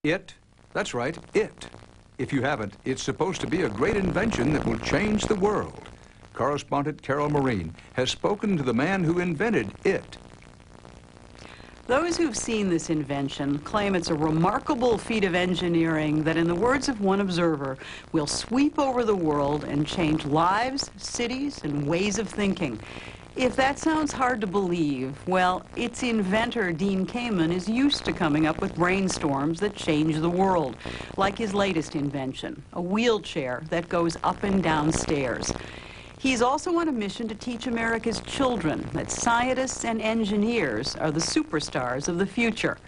It? That's right, it. If you haven't, it's supposed to be a great invention that will change the world. Correspondent Carol Marine has spoken to the man who invented it. Those who've seen this invention claim it's a remarkable feat of engineering that, in the words of one observer, will sweep over the world and change lives, cities, and ways of thinking. If that sounds hard to believe, well, its inventor, Dean Kamen, is used to coming up with brainstorms that change the world, like his latest invention, a wheelchair that goes up and down stairs. He's also on a mission to teach America's children that scientists and engineers are the superstars of the future.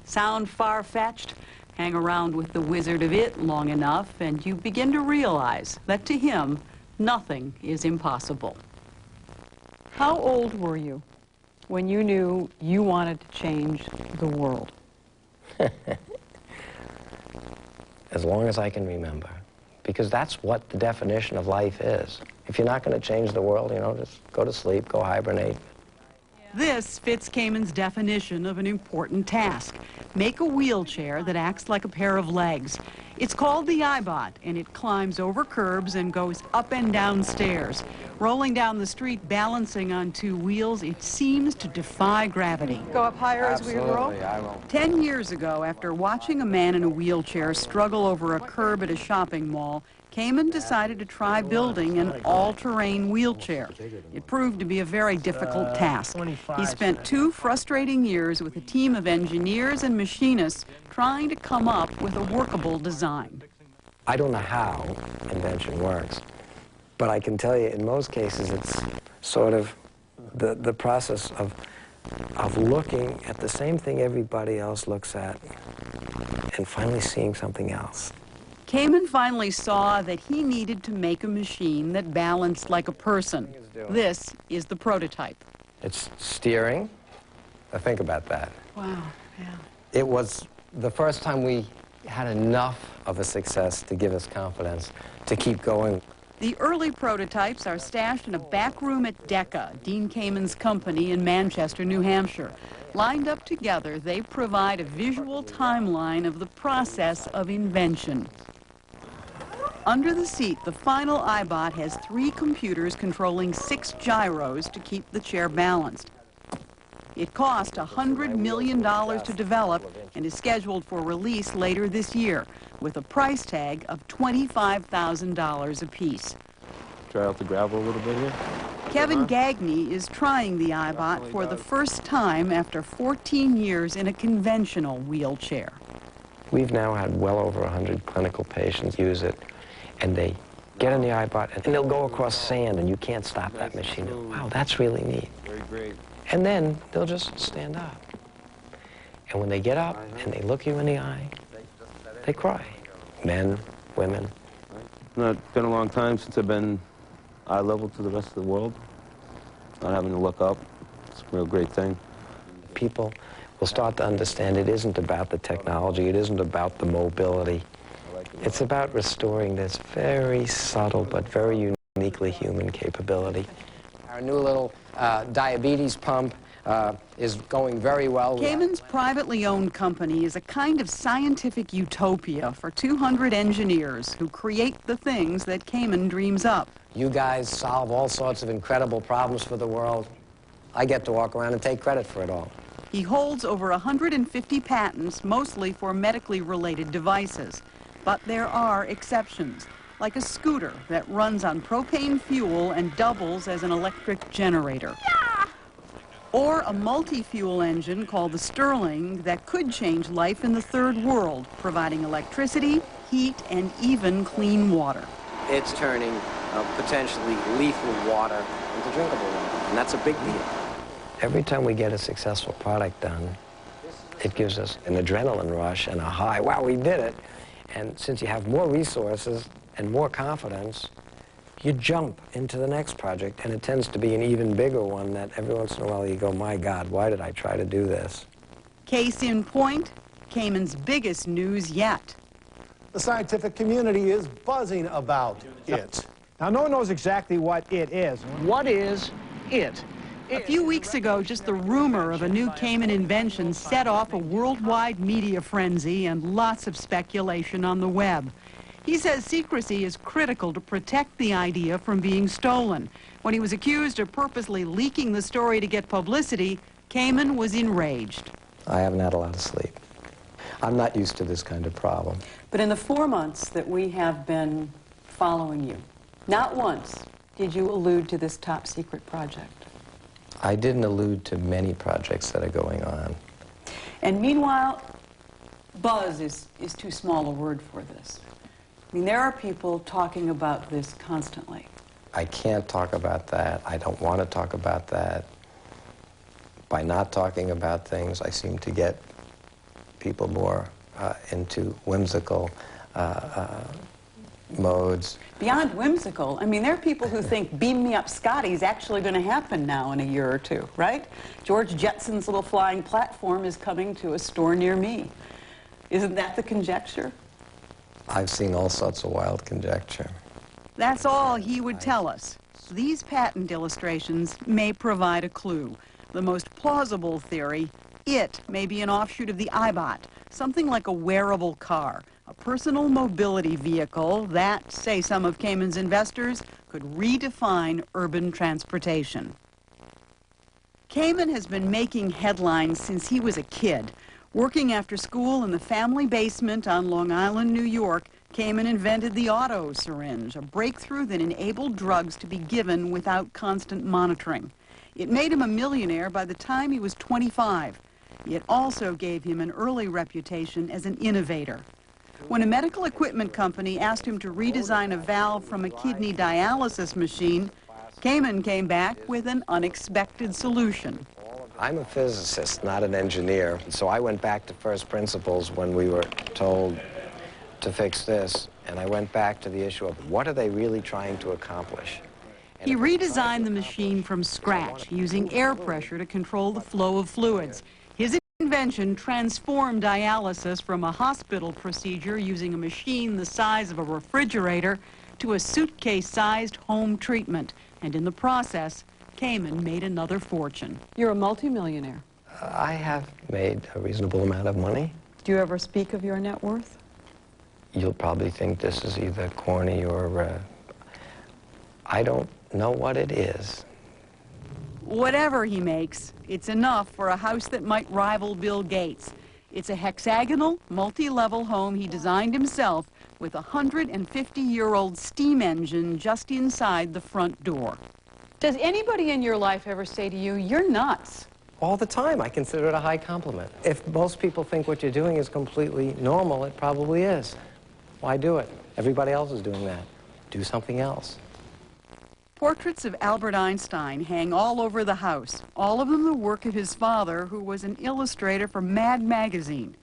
Sound far-fetched? Hang around with the Wizard of It long enough, and you begin to realize that to him, nothing is impossible. How old were you when you knew you wanted to change the world? As long as I can remember, because that's what the definition of life is. If you're not going to change the world, you know, just go to sleep, go hibernate. This fits Kamen's definition of an important task. Make a wheelchair that acts like a pair of legs. It's called the iBot, and it climbs over curbs and goes up and down stairs. Rolling down the street, balancing on two wheels, it seems to defy gravity. Go up higher as we roll? 10 years ago, after watching a man in a wheelchair struggle over a curb at a shopping mall, Kamen decided to try building an all-terrain wheelchair. It proved to be a very difficult task. He spent 2 frustrating years with a team of engineers and machinists trying to come up with a workable design. I don't know how invention works, but I can tell you in most cases it's sort of the process of looking at the same thing everybody else looks at and finally seeing something else. Kamen finally saw that he needed to make a machine that balanced like a person. This is the prototype. It's steering. Now think about that. Wow, yeah. It was the first time we had enough of a success to give us confidence to keep going. The early prototypes are stashed in a back room at DECA, Dean Kamen's company in Manchester, New Hampshire. Lined up together, they provide a visual timeline of the process of invention. Under the seat, the final iBot has 3 computers controlling 6 gyros to keep the chair balanced. It cost $100 million to develop and is scheduled for release later this year, with a price tag of $25,000 apiece. Try out the gravel a little bit here. Kevin Gagney is trying the iBot for the first time after 14 years in a conventional wheelchair. We've now had well over 100 clinical patients use it, and they get in the iBot and they'll go across sand and you can't stop that machine. Wow, that's really neat. Very great. And then they'll just stand up. And when they get up and they look you in the eye, they cry. Men, women. It's been a long time since I've been eye level to the rest of the world. Not having to look up. It's a real great thing. People will start to understand it isn't about the technology, it isn't about the mobility. It's about restoring this very subtle but very uniquely human capability. Our new little diabetes pump is going very well. Kamen's privately owned company is a kind of scientific utopia for 200 engineers who create the things that Kamen dreams up. You guys solve all sorts of incredible problems for the world. I get to walk around and take credit for it all. He holds over 150 patents, mostly for medically related devices. But there are exceptions, like a scooter that runs on propane fuel and doubles as an electric generator. Or a multi-fuel engine called the Stirling that could change life in the third world, providing electricity, heat, and even clean water. It's turning potentially lethal water into drinkable water, and that's a big deal. Every time we get a successful product done, it gives us an adrenaline rush and a high. Wow, we did it. And since you have more resources and more confidence, you jump into the next project, and it tends to be an even bigger one that every once in a while you go, my God, why did I try to do this? Case in point, Kamen's biggest news yet. The scientific community is buzzing about it. Now, no one knows exactly what it is. What is it? A few weeks ago, just the rumor of a new Kamen invention set off a worldwide media frenzy and lots of speculation on the web. He says secrecy is critical to protect the idea from being stolen. When he was accused of purposely leaking the story to get publicity, Kamen was enraged. I haven't had a lot of sleep. I'm not used to this kind of problem. But in the 4 months that we have been following you, not once did you allude to this top secret project. I didn't allude to many projects that are going on. And meanwhile, buzz is too small a word for this. I mean, there are people talking about this constantly. I can't talk about that. I don't want to talk about that. By not talking about things, I seem to get people more into whimsical modes. Beyond whimsical, I mean, there are people who think Beam Me Up Scotty is actually going to happen now in a year or two, right? George Jetson's little flying platform is coming to a store near me. Isn't that the conjecture? I've seen all sorts of wild conjecture. That's all he would tell us. These patent illustrations may provide a clue. The most plausible theory, it may be an offshoot of the iBot, something like a wearable car, a personal mobility vehicle that, say some of Kamen's investors, could redefine urban transportation. Kamen has been making headlines since he was a kid. Working after school in the family basement on Long Island, New York, Kamen invented the auto syringe, a breakthrough that enabled drugs to be given without constant monitoring. It made him a millionaire by the time he was 25. It also gave him an early reputation as an innovator. When a medical equipment company asked him to redesign a valve from a kidney dialysis machine, Kamen came back with an unexpected solution. I'm a physicist, not an engineer, so I went back to first principles when we were told to fix this, and I went back to the issue of what are they really trying to accomplish? He redesigned the machine from scratch, using air pressure to control the flow of fluids. His invention transformed dialysis from a hospital procedure using a machine the size of a refrigerator to a suitcase-sized home treatment. And in the process, Kamen made another fortune. You're a multimillionaire. I have made a reasonable amount of money. Do you ever speak of your net worth? You'll probably think this is either corny or... I don't know what it is. Whatever he makes, it's enough for a house that might rival Bill Gates. It's a hexagonal, multi-level home he designed himself with a 150-year-old steam engine just inside the front door. Does anybody in your life ever say to you, you're nuts? All the time. I consider it a high compliment. If most people think what you're doing is completely normal, it probably is. Why do it? Everybody else is doing that. Do something else. Portraits of Albert Einstein hang all over the house, all of them the work of his father, who was an illustrator for Mad magazine.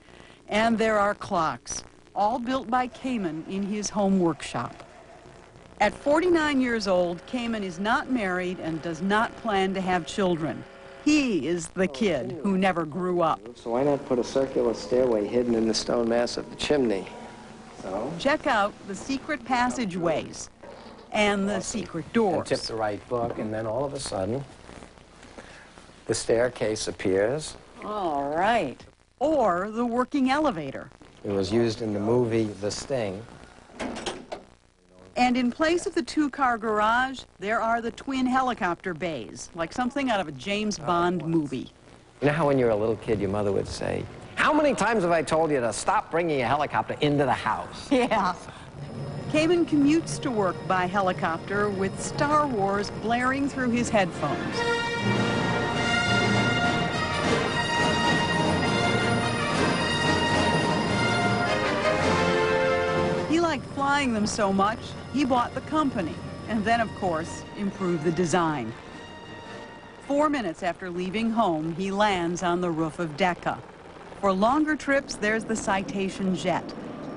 And there are clocks, all built by Kamen in his home workshop. At 49 years old, Kamen is not married and does not plan to have children. He is the kid who never grew up. So why not put a circular stairway hidden in the stone mass of the chimney? So? Check out the secret passageways and the secret doors. And tip the right book, and then all of a sudden, the staircase appears. All right. Or the working elevator. It was used in the movie The Sting. And in place of the two-car garage, there are the twin helicopter bays, like something out of a James Bond movie. You know how when you're a little kid, your mother would say, "How many times have I told you to stop bringing a helicopter into the house?" Yeah. Kamen commutes to work by helicopter with Star Wars blaring through his headphones. He liked flying them so much, he bought the company, and then, of course, improved the design. 4 minutes after leaving home, he lands on the roof of Decca. For longer trips, there's the Citation jet.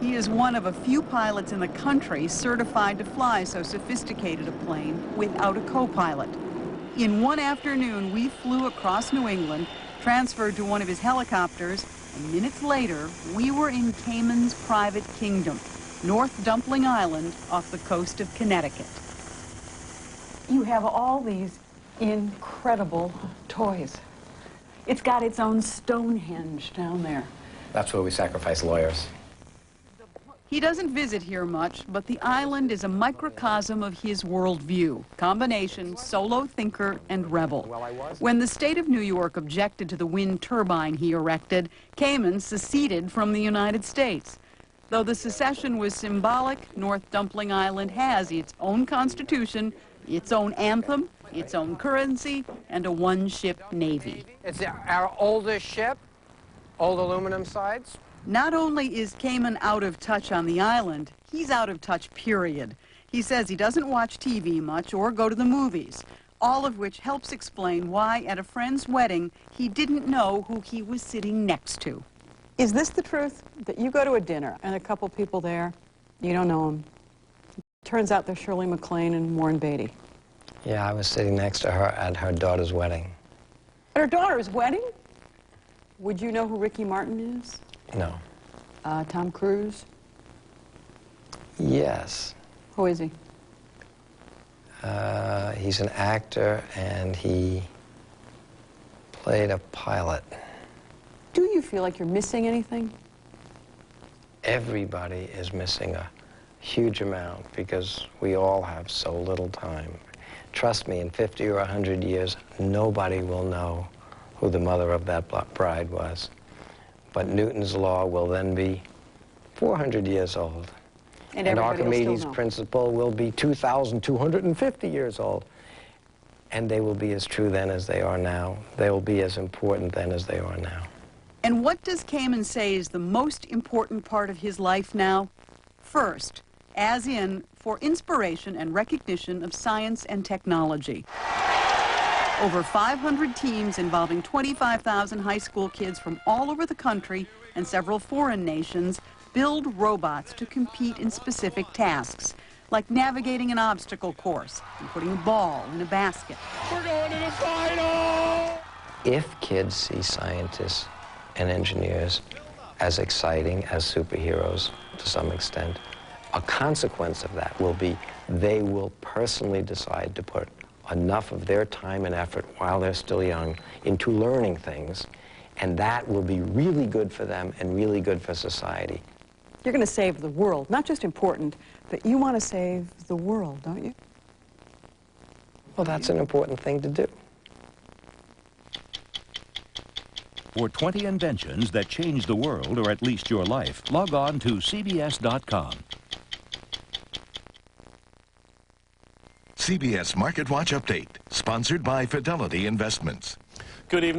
He is one of a few pilots in the country certified to fly so sophisticated a plane without a co-pilot. In one afternoon, we flew across New England, transferred to one of his helicopters, and minutes later, we were in Kamen's private kingdom, North Dumpling Island off the coast of Connecticut. You have all these incredible toys. It's got its own Stonehenge down there. That's where we sacrifice lawyers. He doesn't visit here much, but the island is a microcosm of his worldview. Combination solo thinker and rebel. When the state of New York objected to the wind turbine he erected, Kamen seceded from the United States. Though the secession was symbolic, North Dumpling Island has its own constitution, its own anthem, its own currency, and a one-ship navy. It's our oldest ship, old aluminum sides. Not only is Kamen out of touch on the island, he's out of touch, period. He says he doesn't watch TV much or go to the movies, all of which helps explain why at a friend's wedding he didn't know who he was sitting next to. Is this the truth, that you go to a dinner and a couple people there, you don't know them? Turns out they're Shirley MacLaine and Warren Beatty. Yeah, I was sitting next to her at her daughter's wedding. At her daughter's wedding? Would you know who Ricky Martin is? No. Tom Cruise? Yes. Who is he? He's an actor, and he played a pilot. Do you feel like you're missing anything? Everybody is missing a huge amount because we all have so little time. Trust me, in 50 or 100 years, nobody will know who the mother of that bride was. But Newton's law will then be 400 years old. And Archimedes' principle will be 2,250 years old. And they will be as true then as they are now. They will be as important then as they are now. And what does Kamen say is the most important part of his life now? First, as in, for inspiration and recognition of science and technology. Over 500 teams involving 25,000 high school kids from all over the country and several foreign nations build robots to compete in specific tasks, like navigating an obstacle course and putting a ball in a basket. We're going to the final! If kids see scientists and engineers as exciting as superheroes to some extent, a consequence of that will be they will personally decide to put enough of their time and effort while they're still young into learning things, and that will be really good for them and really good for society. You're going to save the world. Not just important, but you want to save the world, don't you? Well, that's an important thing to do. For 20 inventions that change the world, or at least your life, log on to CBS.com. CBS Market Watch Update, sponsored by Fidelity Investments. Good evening.